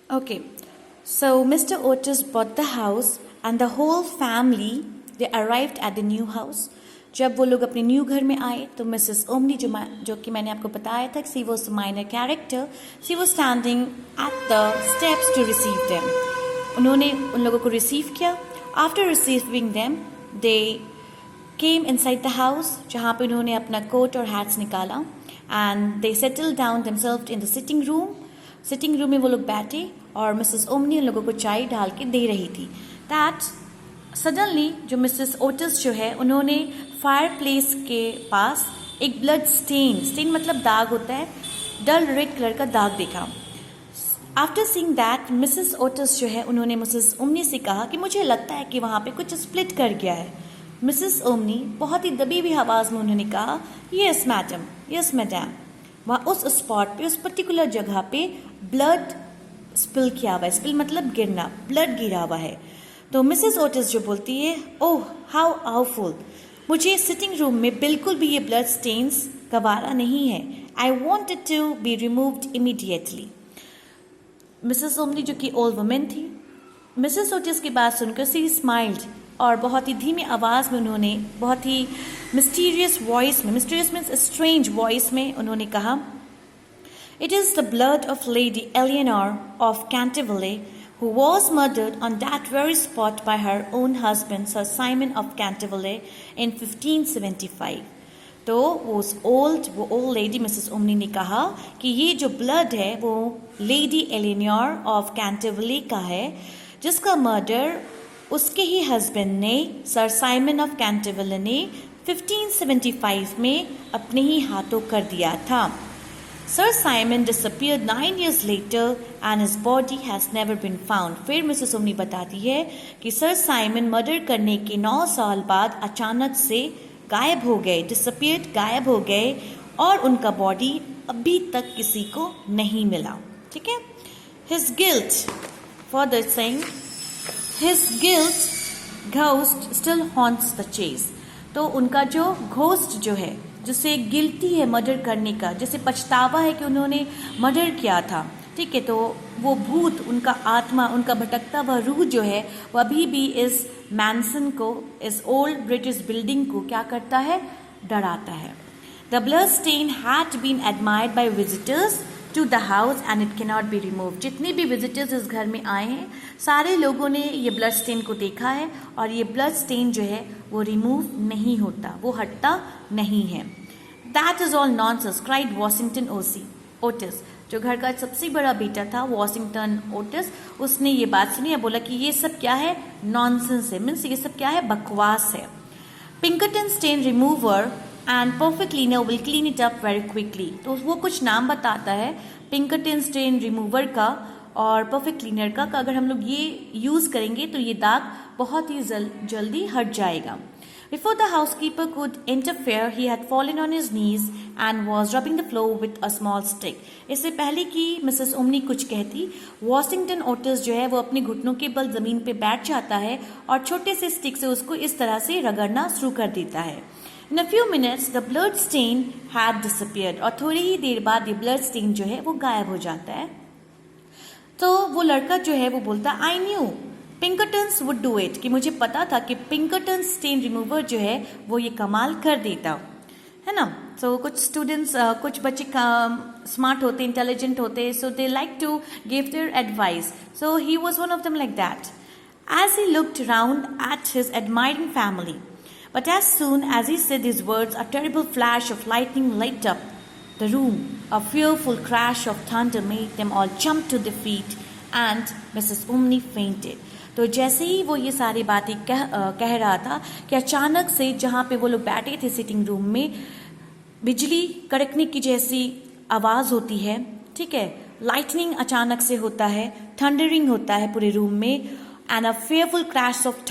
Okay, so Mr. Otis bought the house and the whole family they arrived at the new house. जब वो लोग अपने new घर में आए तो मिसेस ओमनी जो कि मैंने आपको बताया था she was minor character, she was standing at the steps to receive them. उन्होंने उन लोगों को रिसीव किया. After receiving them they came inside the house जहाँ पे उन्होंने अपना कोट और हैट्स निकाला and they settle down themselves in the sitting room में वो लोग बैठे और मिसेस ओमनी उन लोगों को चाय डाल के दे रही थी. दैट सडनली जो मिसेस ओटिस जो है उन्होंने फायर प्लेस के पास एक ब्लड स्टेन मतलब दाग होता है, डल रेड कलर का दाग देखा. After seeing that Mrs Otis जो है उन्होंने मिसेस ओमनी से कहा कि मुझे लगता है कि वहाँ पे कुछ स्प्लिट कर गया है. मिसेस ओमनी बहुत ही दबी हुई आवाज़ में उन्होंने कहा यस मैडम, यस मैडम. वहाँ उस स्पॉट पे उस पर्टिकुलर जगह पे ब्लड स्पिल किया हुआ है. स्पिल मतलब गिरना, ब्लड गिरा हुआ है. तो मिसेस ओटिस जो बोलती है ओह हाउ आवफुल, मुझे सिटिंग रूम में बिल्कुल भी ये ब्लड स्टेन्स गवारा नहीं है. I want it to be removed immediately. Mrs Umney जो कि ओल्ड वुमेन थी, मिसेस ओटिस की बात सुनकर सी स्माइल्ड और बहुत ही धीमी आवाज़ में उन्होंने बहुत ही मिस्टीरियस वॉइस में, मिस्टीरियस मीन्स स्ट्रेंज वॉइस में उन्होंने कहा it is the blood of Lady Eleanor of Canterville who was murdered on that very spot by her own husband Sir Simon of Canterville in 1575. तो वो old lady Mrs omni ने कहा कि ये जो ब्लड है वो लेडी एलियनोर ऑफ कैंटरविले का है जिसका मर्डर उसके ही हस्बैंड ने सर साइमन ऑफ कैंटरविले ने 1575 में अपने ही हाथों कर दिया था. Sir Simon disappeared 9 years later and his body has never been found. फिर मिसेस ओमनी बताती है कि सर साइमन मर्डर करने के 9 साल बाद अचानक से गायब हो गए, डिसअपियर्ड, गायब हो गए और उनका बॉडी अभी तक किसी को नहीं मिला. ठीक है. His guilt, further saying, his guilt ghost still haunts the chase. तो उनका जो घोस्ट जो है जिसे गिल्टी है मर्डर करने का, जिसे पछतावा है कि उन्होंने मर्डर किया था, ठीक है, तो वो भूत, उनका आत्मा, उनका भटकता हुआ रूह जो है वो अभी भी इस मैंसन को, इस ओल्ड ब्रिटिश बिल्डिंग को क्या करता है, डराता है. The blood stain had been admired by visitors to the house and it can not be remove. जितने भी विजिटर्स इस घर में आए हैं सारे लोगों ने ये ब्लड स्टेन को देखा है और ये ब्लड स्टेन जो है वो रिमूव नहीं होता, वो हटता नहीं है. That is all nonsense, cried Washington Otis. जो घर का सबसे बड़ा बेटा था वॉशिंगटन ओटिस, उसने ये बात सुनी और बोला कि ये सब क्या है, नॉनसेंस है, मीन्स ये सब क्या है, बकवास है. Pinkerton stain remover and perfect cleaner will clean it up very quickly. तो वो कुछ नाम बताता है पिंकरटन स्टेन रिमूवर का और परफेक्ट क्लीनर का, अगर हम लोग ये यूज़ करेंगे तो ये दाग बहुत ही जल्दी हट जाएगा. Before the housekeeper could interfere, he had fallen on his knees and was rubbing the floor with a small stick. इससे पहले कि मिसेस ओमनी कुछ कहती, वॉशिंगटन ओटिस जो है वो अपने घुटनों के बल जमीन पे बैठ जाता है और छोटे से स्टिक से उसको इस तरह से रगड़ना शुरू कर देता है. In a few minutes, the blood stain had disappeared. और थोड़ी ही देर बाद ये ब्लड स्टेन जो है वो गायब हो जाता है. तो वो लड़का जो है वो बोलता I knew Pinkertons would do it, कि मुझे पता था कि पिंकरटन स्टेन रिमूवर जो है वो ये कमाल कर देता है ना. तो कुछ स्टूडेंट्स, कुछ बच्चे स्मार्ट होते, इंटेलिजेंट होते, so they like to give their advice. So he was one of them like that. As he looked around at his admiring family, but as soon as he said these words, a terrible flash of lightning lit up the room. A fearful crash of thunder made them all jump to their feet and Mrs. Omni fainted. तो जैसे ही वो ये सारी बातें कह रहा था कि अचानक से जहाँ पे वो लोग बैठे थे सिटिंग रूम में, बिजली कड़कने की जैसी आवाज़ होती है, ठीक है, लाइटनिंग अचानक से होता है, थंडरिंग होता है पूरे रूम में, and a fearful crash of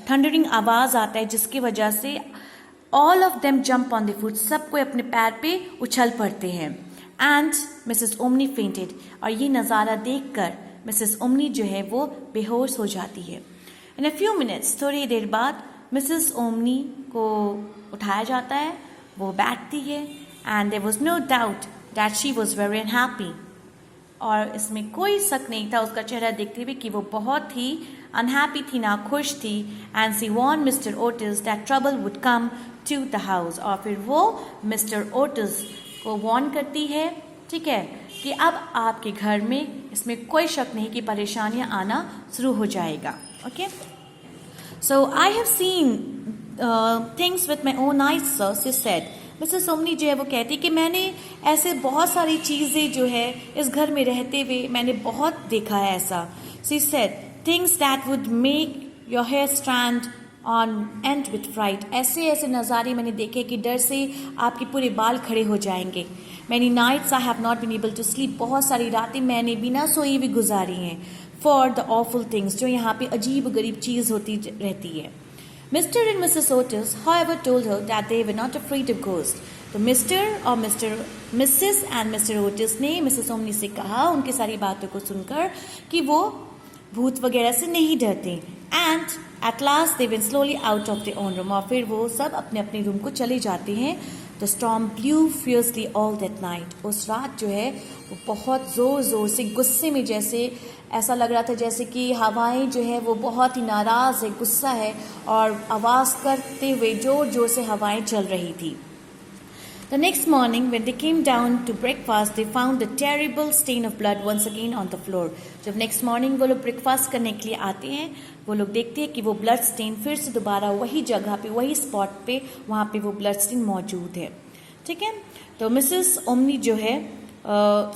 thundering आवाज़ आता है जिसकी वजह से all of them jump on the foot, सब कोई अपने पैर पे उछल पड़ते हैं. एंड मिसेस ओमनी फेंटेड, और ये नज़ारा देखकर मिसेस ओमनी जो है वो बेहोश हो जाती है. इन अ फ्यू मिनट्स, थोड़ी देर बाद मिसेस ओमनी को उठाया जाता है, वो बैठती है, and there was no doubt that she was very unhappy. और इसमें कोई शक नहीं था उसका चेहरा देखते हुए कि वो बहुत ही अनहैप्पी थी, ना खुश थी. And she warned Mr Otis that trouble would come to the house. और फिर वो मिस्टर ओटिस को वॉर्न करती है, ठीक है, कि अब आपके घर में इसमें कोई शक नहीं कि परेशानियां आना शुरू हो जाएगा. Okay, so I have seen things with my own eyes sir, she said. Mrs Umney जो है वो कहती कि मैंने ऐसे बहुत सारी चीज़ें जो है इस घर में रहते हुए मैंने बहुत देखा है ऐसा. She said things that would make your hair stand on end with fright. ऐसे ऐसे नज़ारे मैंने देखे कि डर से आपके पूरे बाल खड़े हो जाएंगे. Many nights I have not been able to sleep. बहुत सारी रातें मैंने बिना सोई हुई गुजारी हैं. फॉर द ऑफुल थिंग्स, जो यहाँ पे अजीब गरीब चीज़ होती रहती है. Mr. and Mrs. Otis, however, told her that they were not afraid of ghosts. तो Mrs. and Mr. Otis ने Mrs. Omni से कहा उनकी सारी बातों को सुनकर कि वो भूत वगैरह से नहीं डरते. And at last they went slowly out of their own room. और फिर वो सब अपने अपने रूम को चले जाते हैं. The storm blew fiercely all that night. उस रात जो है वो बहुत ज़ोर ज़ोर से गुस्से में, जैसे ऐसा लग रहा था जैसे कि हवाएं जो है वो बहुत ही नाराज़ है, गुस्सा है, और आवाज़ करते हुए ज़ोर ज़ोर से हवाएं चल रही थी. The next morning, when they came down to breakfast, they found the terrible stain of blood once again on the floor. जब next morning वो लोग ब्रेकफास्ट करने के लिए आते हैं, वो लोग देखते हैं कि वो ब्लड स्टेन फिर से दोबारा वही जगह पे, वही स्पॉट पे, वहाँ पे वो ब्लड स्टेन मौजूद है. ठीक है, तो मिसेस ओमनी जो है,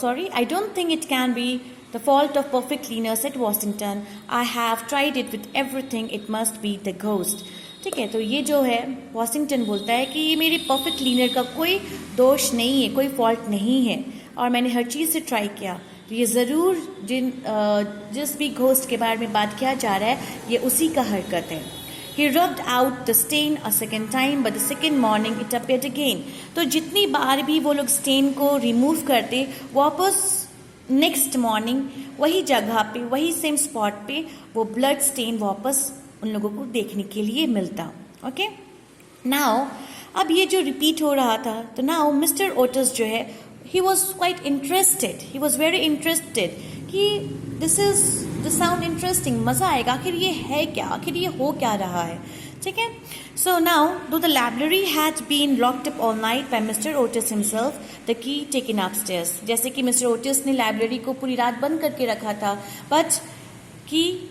sorry, I don't think it can be the fault of perfect cleaners at Washington. I have tried it with everything. It must be the ghost. ठीक है, तो ये जो है वॉशिंगटन बोलता है कि ये मेरे परफेक्ट क्लीनर का कोई दोष नहीं है, कोई फॉल्ट नहीं है, और मैंने हर चीज़ से ट्राई किया. तो ये ज़रूर जिस भी घोस्ट के बारे में बात किया जा रहा है ये उसी का हरकत है. He rubbed out the stain a second time, but the second morning it appeared again. तो जितनी बार भी वो लोग स्टेन को रिमूव करते, वापस नेक्स्ट मॉर्निंग वही जगह पे, वही सेम स्पॉट पे वो ब्लड स्टेन वापस उन लोगों को देखने के लिए मिलता. ओके, नाउ अब ये जो रिपीट हो रहा था, तो नाउ मिस्टर ओटिस जो है he was quite interested, he was very interested कि दिस साउंड इंटरेस्टिंग, मज़ा आएगा, आखिर ये है क्या, आखिर ये हो क्या रहा है. ठीक है, so now though the library had been locked up all night by Mr Otis himself, the key taken upstairs. जैसे कि मिस्टर ओटिस ने लाइब्रेरी को पूरी रात बंद करके रखा था, बट की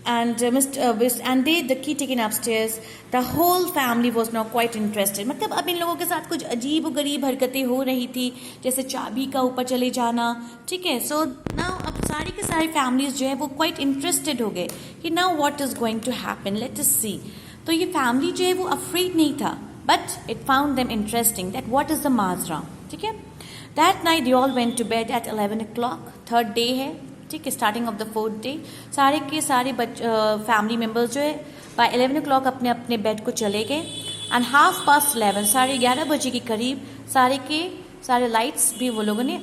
and they the key taken upstairs. The whole family was now quite interested. मतलब अब इन लोगों के साथ कुछ अजीब गरीब हरकतें हो रही थी, जैसे चाबी का ऊपर चले जाना. ठीक है, सो नाउ अब सारी के सारी फैमिलीज जो है वो क्वाइट इंटरेस्टेड हो गए कि now what is going to happen, let us see. तो ये फैमिली जो है वो अफ्रेड नहीं था, but it found them interesting that what is the माजरा. ठीक है, that night they all went to bed at 11 o'clock. Third day है, ठीक है, starting of the fourth day. सारे के सारे फैमिली मेम्बर्स जो है बाय 11 o'clock अपने अपने बेड को चले गए. एंड 11:30, 11:30 बजे के करीब सारे के सारे लाइट्स भी वो लोगों ने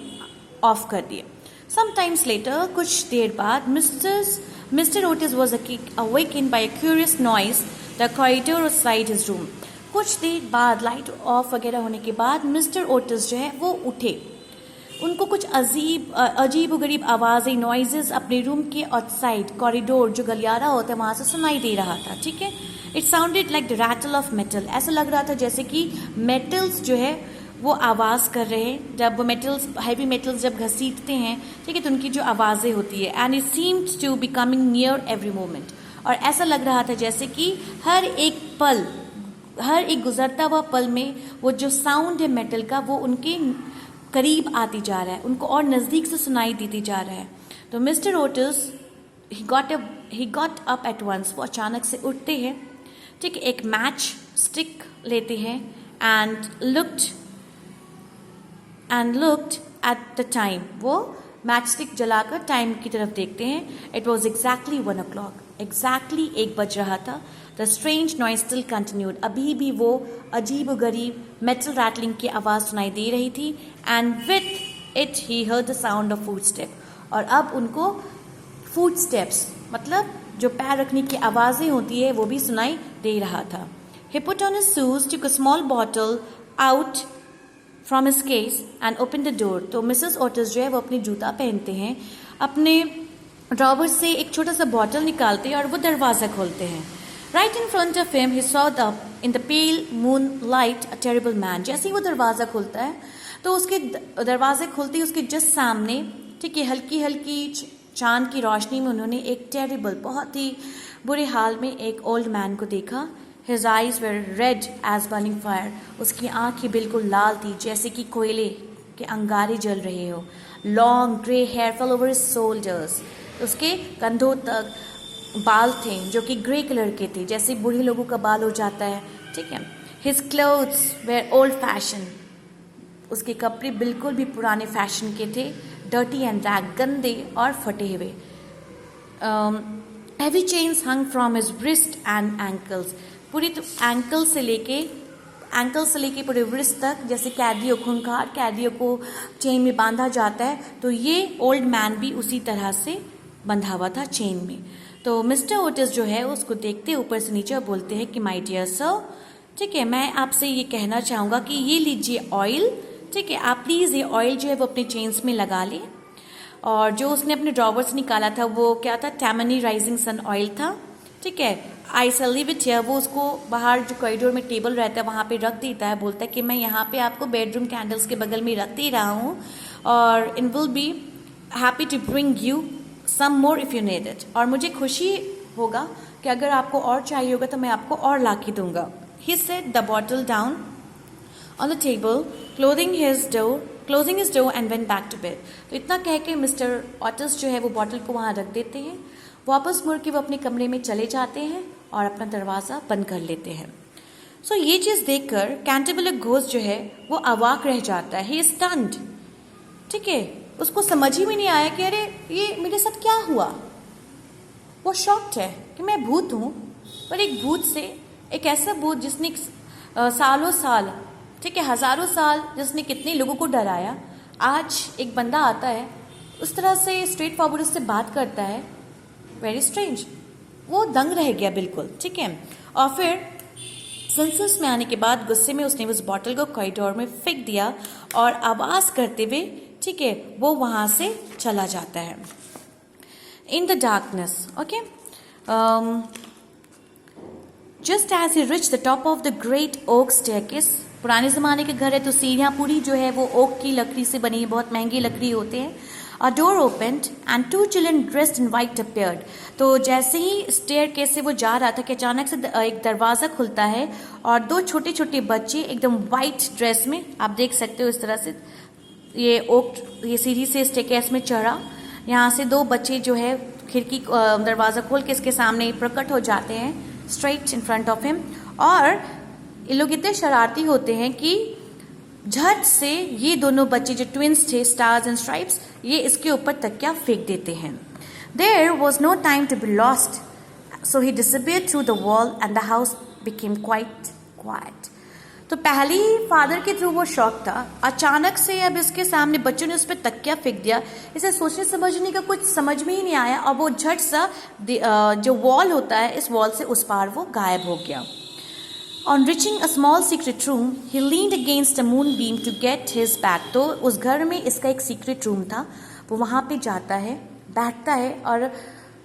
ऑफ कर दिए. समटाइम्स लेटर, कुछ देर बाद, Mr Otis was awaken by a curious noise the corridor side his room. कुछ देर बाद लाइट ऑफ वगैरह होने के बाद मिस्टर ओटिस जो है वो उठे. उनको कुछ अजीब गरीब आवाज़ें, नॉइजेस अपने रूम के आउटसाइड कॉरिडोर, जो गलियारा होता है वहाँ से सुनाई दे रहा था. ठीक है, it sounded like the rattle of metal. ऐसा लग रहा था जैसे कि मेटल्स जो है वो आवाज़ कर रहे हैं. जब वो मेटल्स, हैवी मेटल्स जब घसीटते हैं, ठीक है, तो उनकी जो आवाज़ें होती है, and it seemed to be coming near every moment. और ऐसा लग रहा था जैसे कि हर एक गुजरता हुआ पल में वो जो साउंड है मेटल का, वो उनके करीब आती जा रहा है, उनको और नज़दीक से सुनाई देती जा रहा है. तो Mr Otis he got up at once. वो अचानक से उठते हैं, ठीक है, एक मैच स्टिक लेते हैं and looked at the time. वो मैच स्टिक जलाकर टाइम की तरफ देखते हैं. It was exactly 1 o'clock. Exactly 1 बज रहा था. The strange noise still continued. अभी भी वो अजीब गरीब मेटल रैटलिंग की आवाज़ सुनाई दे रही थी. And with it he heard the sound of footstep. और अब उनको फुटस्टेप्स, मतलब जो पैर रखने की आवाज़ें होती है, वो भी सुनाई दे रहा था. He put on his shoes, took a small bottle out from his case and open the door. तो मिसेस ओटिस जो है वो अपने जूता पहनते हैं, अपने ड्रॉवर से एक छोटा सा बॉटल निकालते हैं और वो दरवाज़ा खोलते हैं। Right in front of him he saw the in the pale moon light a terrible man. जैसे ही वो दरवाज़ा खुलता है तो उसके दरवाजे खुलते ही उसके जस्ट सामने, ठीक है, हल्की हल्की चांद की रोशनी में उन्होंने एक टेरिबल, बहुत ही बुरे हाल में एक ओल्ड मैन को देखा। His eyes were red as burning fire. उसकी आंखें बिल्कुल लाल थी जैसे कि कोयले के अंगारे जल रहे हो। Long grey hair fell over his shoulders. उसके कंधों तक बाल थे जो कि ग्रे कलर के थे, जैसे बूढ़े लोगों का बाल हो जाता है, ठीक है। His clothes were old fashioned. उसके कपड़े बिल्कुल भी पुराने फैशन के थे, डर्टी एंड रैग, गंदे और फटे हुए। Heavy chains hung from his wrist and ankles. पूरी तो एंकल से लेके पूरे wrist तक, जैसे कैदियों खूंखार कैदियों को चेन में बांधा जाता है, तो ये ओल्ड मैन भी उसी तरह से बंधा हुआ था चेन में। तो मिस्टर ओटिस जो है उसको देखते ऊपर से नीचे और बोलते हैं कि माय डियर सर, ठीक है, मैं आपसे ये कहना चाहूँगा कि ये लीजिए ऑयल, ठीक है, आप प्लीज़ ये ऑयल जो है वो अपने चेन्स में लगा लें। और जो उसने अपने ड्रॉवर से निकाला था वो क्या था, टैमनी राइजिंग सन ऑयल था, ठीक है। आई शैल लीव इट हियर। वो उसको बाहर जो कॉरिडोर में टेबल रहता है वहाँ पे रख देता है, बोलता है कि मैं यहाँ पे आपको बेडरूम कैंडल्स के बगल में रख दे रहा हूँ और and will be happy to bring you some more if you need it. और मुझे खुशी होगा कि अगर आपको और चाहिए होगा तो मैं आपको और ला के दूंगा। He set the bottle down on the table, closing his door and went back to bed. तो इतना कह के मिस्टर ओटिस जो है वो बॉटल को वहाँ रख देते हैं, वापस मुड़ के वो अपने कमरे में चले जाते हैं और अपना दरवाज़ा बंद कर लेते हैं। सो ये चीज़ देखकर कैंटरबेलर घोस्ट जो है वो अवाक रह जाता है, ही इज स्टन्ड, ठीक है। उसको समझ ही में नहीं आया कि अरे ये मेरे साथ क्या हुआ। वो शॉक्ड है कि मैं भूत हूँ, पर एक भूत से, एक ऐसा भूत जिसने सालों साल, ठीक है, हज़ारों साल जिसने कितने लोगों को डराया, आज एक बंदा आता है उस तरह से स्ट्रेट फॉरवर्ड उससे बात करता है। Very strange. वो दंग रह गया बिल्कुल, ठीक है। और फिर सेंसेस में आने के बाद गुस्से में उसने उस बॉटल को कॉरिडोर में फेंक दिया और आवाज़ करते हुए, ठीक है, वो वहाँ से चला जाता है। In the darkness, okay, just as he reach the top of the great oak staircase. पुराने ज़माने के घर है तो सीढ़ियाँ पूरी जो है वो ओक की लकड़ी से बनी, बहुत महंगी लकड़ी होते हैं। A door opened and two children dressed in white appeared. तो जैसे ही स्टेयरकेस से वो जा रहा था कि अचानक से एक दरवाज़ा खुलता है और दो छोटे छोटे बच्चे एकदम वाइट ड्रेस में, आप देख सकते हो इस तरह से ये सीढ़ी से स्टेयरकेस में चढ़ा। यहाँ से दो बच्चे जो है खिड़की दरवाज़ा खोल के इसके सामने प्रकट हो जाते हैं, straight in front of him. और ये लोग इतने शरारती होते हैं कि झट से ये दोनों बच्चे जो ट्विंस थे, स्टार्स एंड स्ट्राइप्स, ये इसके ऊपर तकिया फेंक देते हैं। There was no time to be lost, so he disappeared through the wall and the house became quite quiet. तो पहले ही फादर के थ्रू वो शॉक था, अचानक से अब इसके सामने बच्चों ने उस पर तकिया फेंक दिया। इसे सोचने समझने का कुछ समझ में ही नहीं आया और वो झट सा जो वॉल होता है, इस वॉल से उस पार वो गायब हो गया। On reaching a small secret room, he leaned against a moonbeam to get his back. तो उस घर में इसका एक सीक्रेट रूम था, वो वहाँ पे जाता है, बैठता है और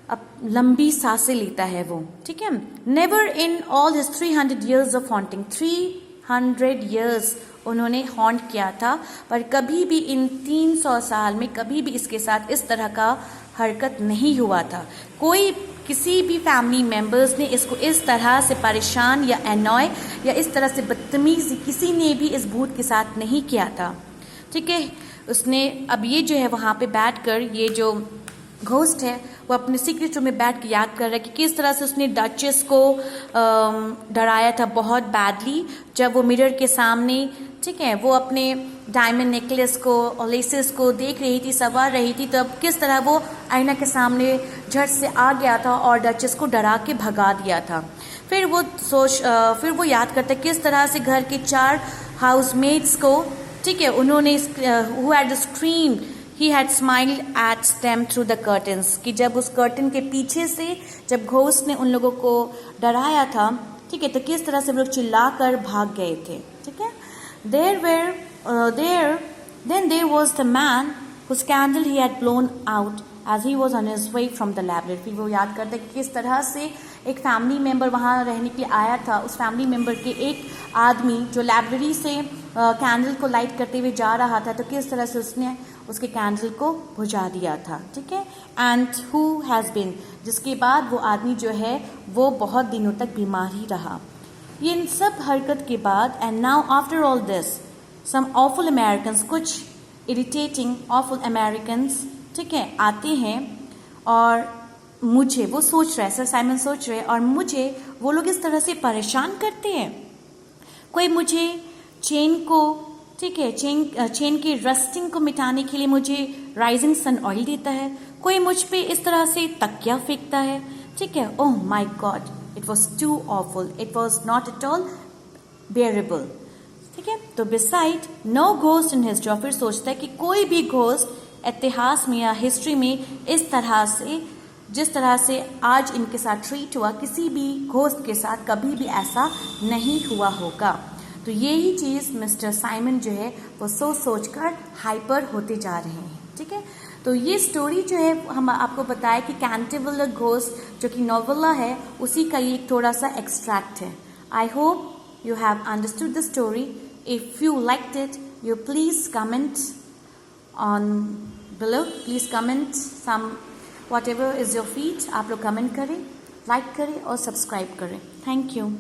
अब लंबी सांसें लेता है वो, ठीक है। Never in all his 300 years of haunting, 300 years उन्होंने हॉन्ट किया था, पर कभी भी इन 300 साल में कभी भी इसके साथ इस तरह का हरकत नहीं हुआ था। कोई किसी भी फैमिली मेंबर्स ने इसको इस तरह से परेशान या एनॉय या इस तरह से बदतमीज़ी किसी ने भी इस भूत के साथ नहीं किया था, ठीक है। उसने अब ये जो है वहाँ पे बैठकर, ये जो घोस्ट है वो अपने सीक्रेट रूम में बैठ के याद कर रहा है कि किस तरह से उसने डचेस को डराया था बहुत बैडली, जब वो मिरर के सामने, ठीक है, वो अपने डायमंड नेकलेस को और लेसेस को देख रही थी, सवार रही थी, तब किस तरह वो आईना के सामने झट से आ गया था और डचेस को डरा के भगा दिया था। फिर वो याद करता है किस तरह से घर के 4 हाउसमेट्स को, ठीक है, उन्होंने who had screamed, he had smiled at them through the curtains, कि जब उस कर्टन के पीछे से जब घोस्ट ने उन लोगों को डराया था, ठीक है, तो किस तरह से वो लोग चिल्ला कर भाग गए थे, ठीक है। There were then there was the man whose candle he had blown out as he was on his way from the library. फिर वो याद करते कि किस तरह से एक फैमिली मेम्बर वहाँ रहने के लिए आया था. उस फैमिली मेम्बर के एक आदमी जो लाइब्रेरी से कैंडल को लाइट करते हुए जा रहा था, तो किस तरह से उसने उसके कैंडल को बुझा दिया था. ठीक है. एंड हु हैज़ बीन, जिसके बाद वो आदमी जो है वो बहुत दिनों तक बीमार ही रहा. ये इन सब हरकत के बाद, and now after all this some awful Americans, कुछ इरिटेटिंग ऑफुल अमेरिकन्स, ठीक है, आते हैं और मुझे, वो सोच रहा है, सर साइमन सोच रहे हैं, और मुझे वो लोग इस तरह से परेशान करते हैं. कोई मुझे चेन को, ठीक है, चेन की रस्टिंग को मिटाने के लिए मुझे राइजिंग सन ऑयल देता है. कोई मुझ पे इस तरह से तकिया फेंकता है. ठीक है. Oh my God, it was too awful, it was not at all bearable. ठीक है. तो beside no ghost in history, और फिर सोचता है कि कोई भी घोस्ट इतिहास में या हिस्ट्री में इस तरह से, जिस तरह से आज इनके साथ ट्रीट हुआ, किसी भी घोस्ट के साथ कभी भी ऐसा नहीं हुआ होगा. तो यही चीज़ मिस्टर साइमन जो है वो सोचकर हाइपर होते जा रहे हैं. ठीक है. तो ये स्टोरी जो है हम आपको बताया कि कैंटेबलर घोस्ट जो कि नोवेला है, उसी का ये एक थोड़ा सा एक्सट्रैक्ट है. I hope you have understood the story. If you liked it, you please comment on below. Please comment some whatever is your feed. आप लोग कमेंट करें, लाइक करें और सब्सक्राइब करें. Thank you.